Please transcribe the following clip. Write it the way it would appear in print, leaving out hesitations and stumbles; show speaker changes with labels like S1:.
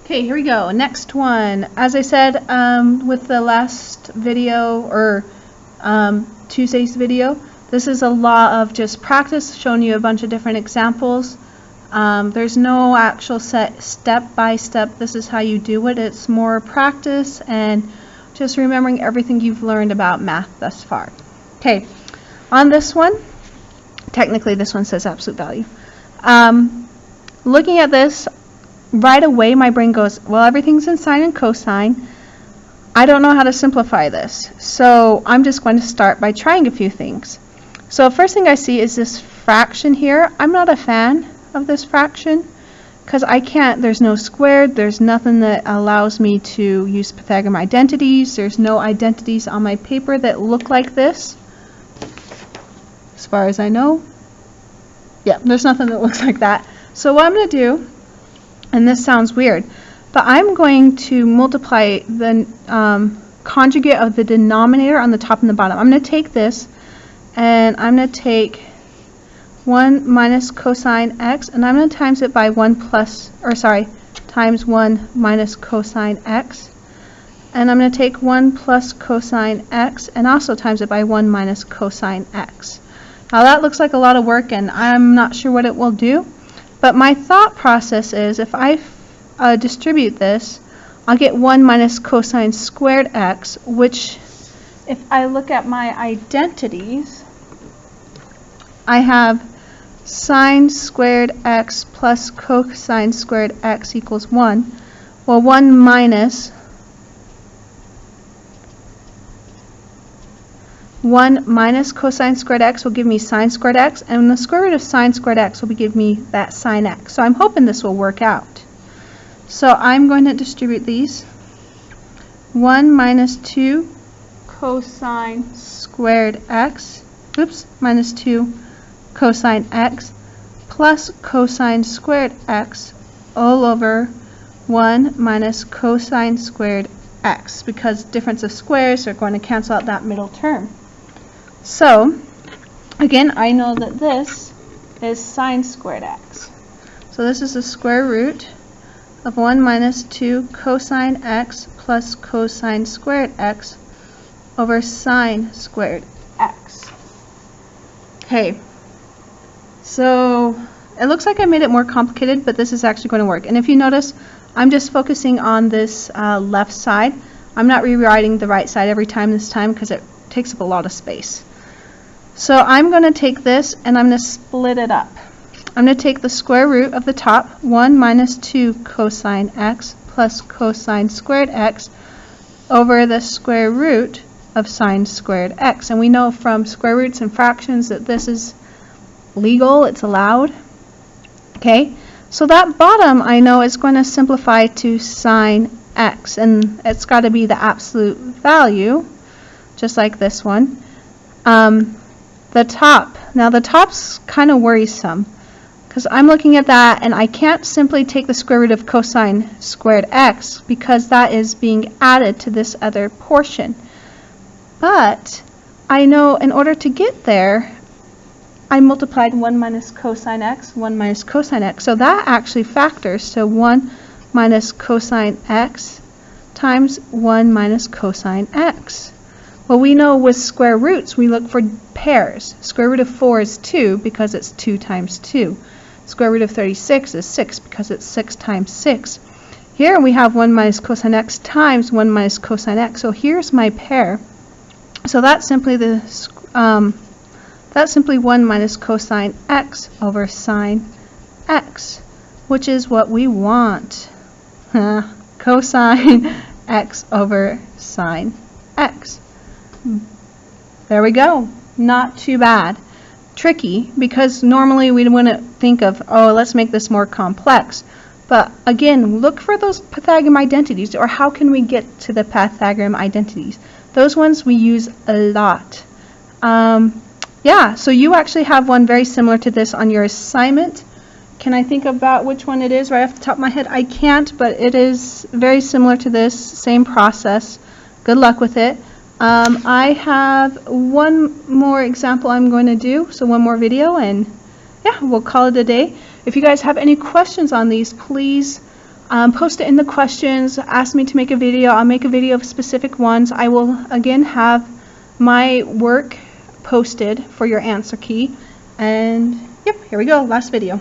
S1: Okay, here we go. Next one. As I said with the last video or Tuesday's video, this is a lot of just practice, showing you a bunch of different examples. There's no actual set step-by-step, this is how you do it. It's more practice and just remembering everything you've learned about math thus far. Okay, on this one, technically this one says absolute value. Looking at this, right away my brain goes, well, everything's in sine and cosine. I don't know how to simplify this, so I'm just going to start by trying a few things. So first thing I see is this fraction here. I'm not a fan of this fraction because I can't, there's no squared, there's nothing that allows me to use Pythagorean identities. There's no identities on my paper that look like this, as far as I know. Yeah, there's nothing that looks like that. So what I'm going to do, and this sounds weird, but I'm going to multiply the conjugate of the denominator on the top and the bottom. I'm going to take this and I'm going to take 1 minus cosine x, and I'm going to times it by 1 plus, or sorry, times 1 minus cosine x. And I'm going to take 1 plus cosine x and also times it by 1 minus cosine x. Now that looks like a lot of work and I'm not sure what it will do, but my thought process is if I distribute this, I'll get 1 minus cosine squared x, which if I look at my identities, I have sine squared x plus cosine squared x equals 1. Well, 1 minus 1 cosine squared x will give me sine squared x, and the square root of sine squared x will give me that sine x. So I'm hoping this will work out. So I'm going to distribute these. 1 minus 2 cosine squared x, minus 2 cosine x plus cosine squared x all over 1 minus cosine squared x, because difference of squares are going to cancel out that middle term. So again, I know that this is sine squared x. So this is the square root of 1 minus 2 cosine x plus cosine squared x over sine squared x. Okay, so it looks like I made it more complicated, but this is actually going to work. And if you notice, I'm just focusing on this left side. I'm not rewriting the right side every time this time because it takes up a lot of space. So I'm going to take this and I'm going to split it up. I'm going to take the square root of the top, 1 minus 2 cosine x plus cosine squared x over the square root of sine squared x. And we know from square roots and fractions that this is legal, it's allowed. Okay, so that bottom I know is going to simplify to sine x, and it's got to be the absolute value, just like this one. The top, now the top's kind of worrisome because I'm looking at that and I can't simply take the square root of cosine squared x because that is being added to this other portion. But I know in order to get there, I multiplied 1 minus cosine x, 1 minus cosine x. So that actually factors to 1 minus cosine x times 1 minus cosine x. Well, we know with square roots, we look for pairs. Square root of 4 is 2 because it's 2 times 2. Square root of 36 is 6 because it's 6 times 6. Here we have 1 minus cosine x times 1 minus cosine x. So here's my pair. So that's simply simply 1 minus cosine x over sine x, which is what we want. Cosine x over sine x. There we go. Not too bad. Tricky, because normally we wouldn't think of, oh, let's make this more complex. But again, look for those Pythagorean identities, or how can we get to the Pythagorean identities? Those ones we use a lot. Yeah, so you actually have one very similar to this on your assignment. Can I think about which one it is right off the top of my head? I can't, but it is very similar to this, same process. Good luck with it. I have one more example I'm going to do, so one more video, and yeah, we'll call it a day. If you guys have any questions on these, please Post it in the questions, ask me to make a video. I'll make a video of specific ones. I will again have my work posted for your answer key. And yep, here we go, last video.